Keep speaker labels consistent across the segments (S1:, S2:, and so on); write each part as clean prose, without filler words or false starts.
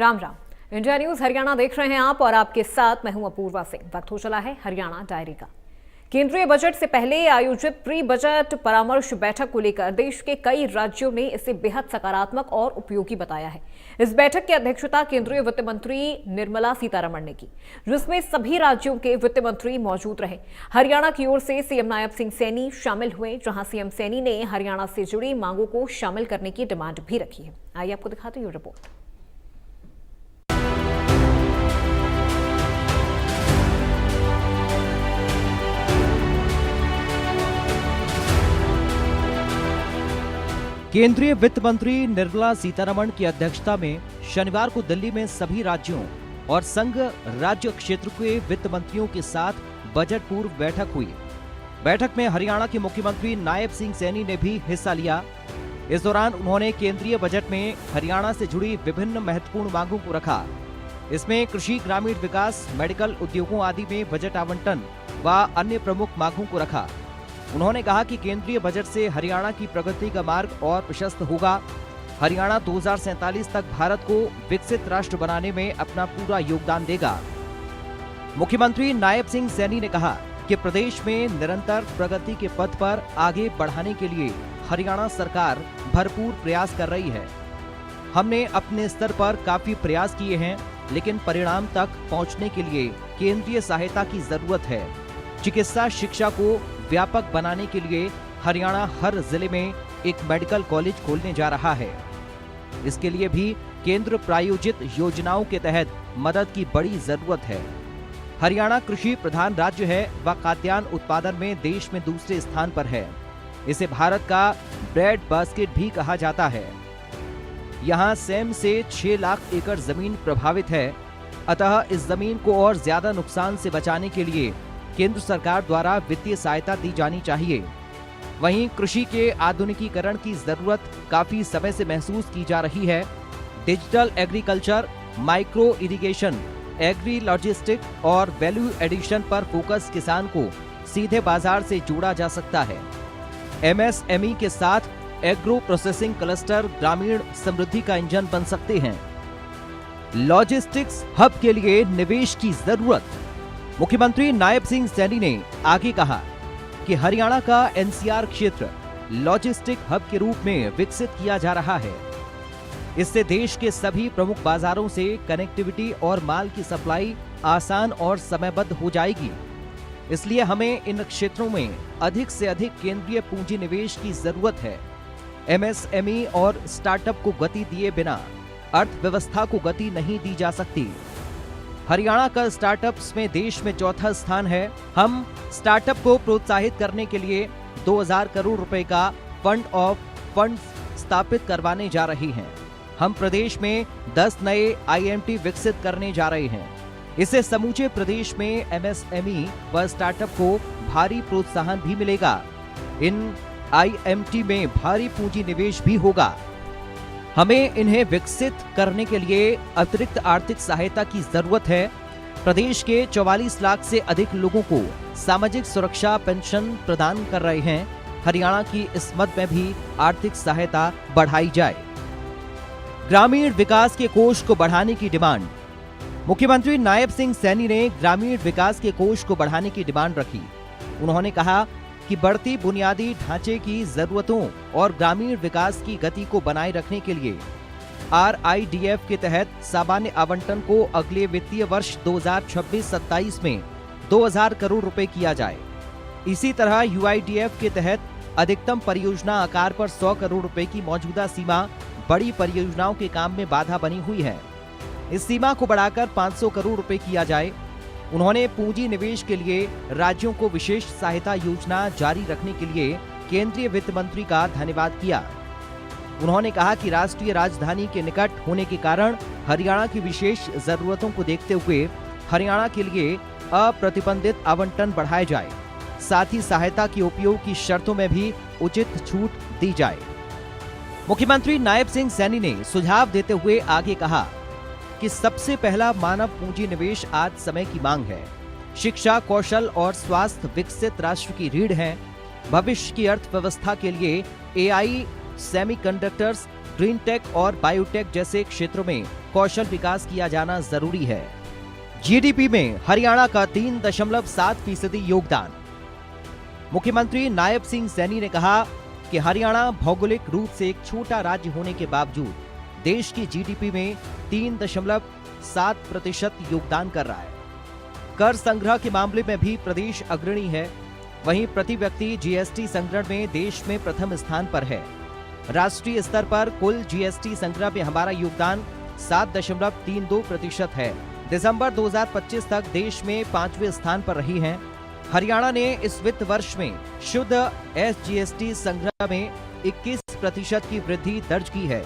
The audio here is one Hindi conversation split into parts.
S1: राम राम। इंडिया न्यूज हरियाणा देख रहे हैं आप और आपके साथ मैं हूं अपूर्वा सिंह। वक्त हो चला है हरियाणा डायरी का। केंद्रीय बजट से पहले आयोजित प्री बजट परामर्श बैठक को लेकर देश के कई राज्यों ने इसे बेहद सकारात्मक और उपयोगी बताया है। इस बैठक की अध्यक्षता केंद्रीय वित्त मंत्री निर्मला सीतारमण ने की, जिसमें सभी राज्यों के वित्त मंत्री मौजूद रहे। हरियाणा की ओर से सीएम नायब सिंह सैनी शामिल हुए, जहां सीएम सैनी ने हरियाणा से जुड़ी मांगों को शामिल करने की डिमांड भी रखी है। आइए आपको दिखाते हैं रिपोर्ट।
S2: केंद्रीय वित्त मंत्री निर्मला सीतारमण की अध्यक्षता में शनिवार को दिल्ली में सभी राज्यों और संघ राज्य क्षेत्र के वित्त मंत्रियों के साथ बजट पूर्व बैठक हुई। बैठक में हरियाणा के मुख्यमंत्री नायब सिंह सैनी ने भी हिस्सा लिया। इस दौरान उन्होंने केंद्रीय बजट में हरियाणा से जुड़ी विभिन्न महत्वपूर्ण मांगों को रखा। इसमें कृषि, ग्रामीण विकास, मेडिकल, उद्योगों आदि में बजट आवंटन व अन्य प्रमुख मांगों को रखा। उन्होंने कहा कि केंद्रीय बजट से हरियाणा की प्रगति का मार्ग और प्रशस्त होगा। हरियाणा 2047 तक भारत को विकसित राष्ट्र बनाने में अपना पूरा योगदान देगा। मुख्यमंत्री नायब सिंह सैनी ने कहा कि प्रदेश में निरंतर प्रगति के पथ पर आगे बढ़ाने के लिए हरियाणा सरकार भरपूर प्रयास कर रही है। हमने अपने स्तर पर काफी प्रयास किए हैं, लेकिन परिणाम तक पहुंचने के लिए केंद्रीय सहायता की जरूरत है। चिकित्सा शिक्षा को व्यापक बनाने के लिए हरियाणा हर जिले में एक मेडिकल कॉलेज खोलने जा रहा है। इसके लिए भी केंद्र प्रायोजित योजनाओं के तहत मदद की बड़ी जरूरत है। हरियाणा कृषि प्रधान राज्य है व खाद्यान्न उत्पादन में देश में दूसरे स्थान पर है। इसे भारत का ब्रेड बास्केट भी कहा जाता है। यहाँ सेम से 6 लाख एकड़ जमीन प्रभावित है, अतः इस जमीन को और ज्यादा नुकसान से बचाने के लिए केंद्र सरकार द्वारा वित्तीय सहायता दी जानी चाहिए। वहीं कृषि के आधुनिकीकरण की जरूरत काफी समय से महसूस की जा रही है। Digital agriculture, micro irrigation, agri logistic और वैल्यू एडिशन पर फोकस किसान को सीधे बाजार से जोड़ा जा सकता है। एमएसएमई के साथ एग्रो प्रोसेसिंग क्लस्टर ग्रामीण समृद्धि का इंजन बन सकते हैं। लॉजिस्टिक्स हब के लिए निवेश की जरूरत। मुख्यमंत्री नायब सिंह सैनी ने आगे कहा कि हरियाणा का एनसीआर क्षेत्र लॉजिस्टिक हब के रूप में विकसित किया जा रहा है। इससे देश के सभी प्रमुख बाजारों से कनेक्टिविटी और माल की सप्लाई आसान और समयबद्ध हो जाएगी। इसलिए हमें इन क्षेत्रों में अधिक से अधिक केंद्रीय पूंजी निवेश की जरूरत है। एमएसएमई और स्टार्टअप को गति दिए बिना अर्थव्यवस्था को गति नहीं दी जा सकती। हरियाणा का स्टार्टअप्स में देश में चौथा स्थान है। हम स्टार्टअप को प्रोत्साहित करने के लिए 2000 करोड़ रुपए का फंड ऑफ फंड्स स्थापित करवाने जा रहे हैं। हम प्रदेश में 10 नए आईएमटी विकसित करने जा रहे हैं। इससे समूचे प्रदेश में एमएसएमई व स्टार्टअप को भारी प्रोत्साहन भी मिलेगा। इन आईएमटी में भारी पूंजी निवेश भी होगा। हमें इन्हें विकसित करने के लिए अतिरिक्त आर्थिक सहायता की जरूरत है। प्रदेश के 44 लाख से अधिक लोगों को सामाजिक सुरक्षा पेंशन प्रदान कर रहे हैं। हरियाणा की इस मद में भी आर्थिक सहायता बढ़ाई जाए। ग्रामीण विकास के कोष को बढ़ाने की डिमांड। मुख्यमंत्री नायब सिंह सैनी ने ग्रामीण विकास के कोष को बढ़ाने की डिमांड रखी। उन्होंने कहा कि बढ़ती बुनियादी ढांचे की जरूरतों और ग्रामीण विकास की गति को बनाए रखने के लिए आरआईडीएफ के तहत सामान्य आवंटन को अगले वित्तीय वर्ष 2026-27 में 2000 करोड़ रुपए किया जाए। इसी तरह यूआईडीएफ के तहत अधिकतम परियोजना आकार पर 100 करोड़ रुपए की मौजूदा सीमा बड़ी परियोजनाओं के काम में बाधा बनी हुई है। इस सीमा को बढ़ाकर 500 करोड़ रुपए किया जाए। उन्होंने पूंजी निवेश के लिए राज्यों को विशेष सहायता योजना जारी रखने के लिए केंद्रीय वित्त मंत्री का धन्यवाद किया। उन्होंने कहा कि राष्ट्रीय राजधानी के निकट होने के कारण हरियाणा की विशेष जरूरतों को देखते हुए हरियाणा के लिए अप्रतिबंधित आवंटन बढ़ाया जाए। साथ ही सहायता के उपयोग की शर्तों में भी उचित छूट दी जाए। मुख्यमंत्री नायब सिंह सैनी ने सुझाव देते हुए आगे कहा कि सबसे पहला मानव पूंजी निवेश आज समय की मांग है। शिक्षा, कौशल और स्वास्थ्य विकसित राष्ट्र की रीढ़ है। भविष्य की अर्थव्यवस्था के लिए एआई, सेमीकंडक्टर्स, ग्रीन टेक और बायोटेक जैसे क्षेत्रों में कौशल विकास किया जाना जरूरी है। जीडीपी में हरियाणा का 3.7% योगदान। मुख्यमंत्री नायब सिंह सैनी ने कहा कि हरियाणा भौगोलिक रूप से एक छोटा राज्य होने के बावजूद देश की जीडीपी में 3.7% योगदान कर रहा है। कर संग्रह के मामले में भी प्रदेश अग्रणी है। वहीं प्रति व्यक्ति जीएसटी संग्रहण में देश में प्रथम स्थान पर है। राष्ट्रीय स्तर पर कुल जीएसटी संग्रह में हमारा योगदान 7.32% है। दिसंबर 2025 तक देश में 5वें स्थान पर रही हैं। हरियाणा ने इस वित्त वर्ष में शुद्ध एसजीएसटी संग्रह में 21% की वृद्धि दर्ज की है,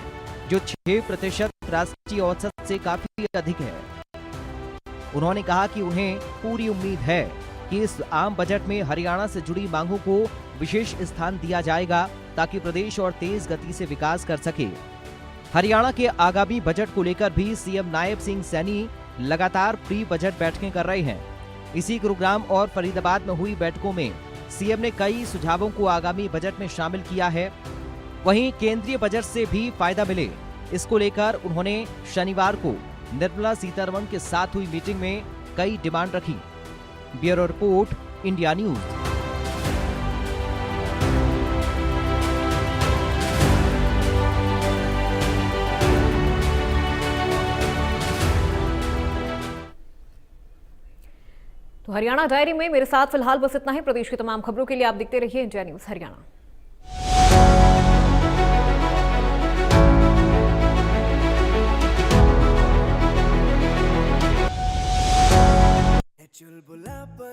S2: जो 6% राष्ट्रीय औसत से काफी अधिक है। उन्होंने कहा कि उन्हें पूरी उम्मीद है कि इस आम बजट में हरियाणा से जुड़ी मांगों को विशेष स्थान दिया जाएगा ताकि प्रदेश और तेज गति से विकास कर सके। हरियाणा के आगामी बजट को लेकर भी सीएम नायब सिंह सैनी लगातार प्री बजट बैठकें कर रहे हैं। इसी गुरुग्राम और फरीदाबाद में हुई बैठकों में सीएम ने कई सुझावों को आगामी बजट में शामिल किया है। वहीं केंद्रीय बजट से भी फायदा मिले, इसको लेकर उन्होंने शनिवार को निर्मला सीतारमण के साथ हुई मीटिंग में कई डिमांड रखी। Bureau report, India news.
S1: तो हरियाणा डायरी में मेरे साथ फिलहाल बस इतना ही। प्रदेश की तमाम खबरों के लिए आप देखते रहिए इंडिया न्यूज हरियाणा।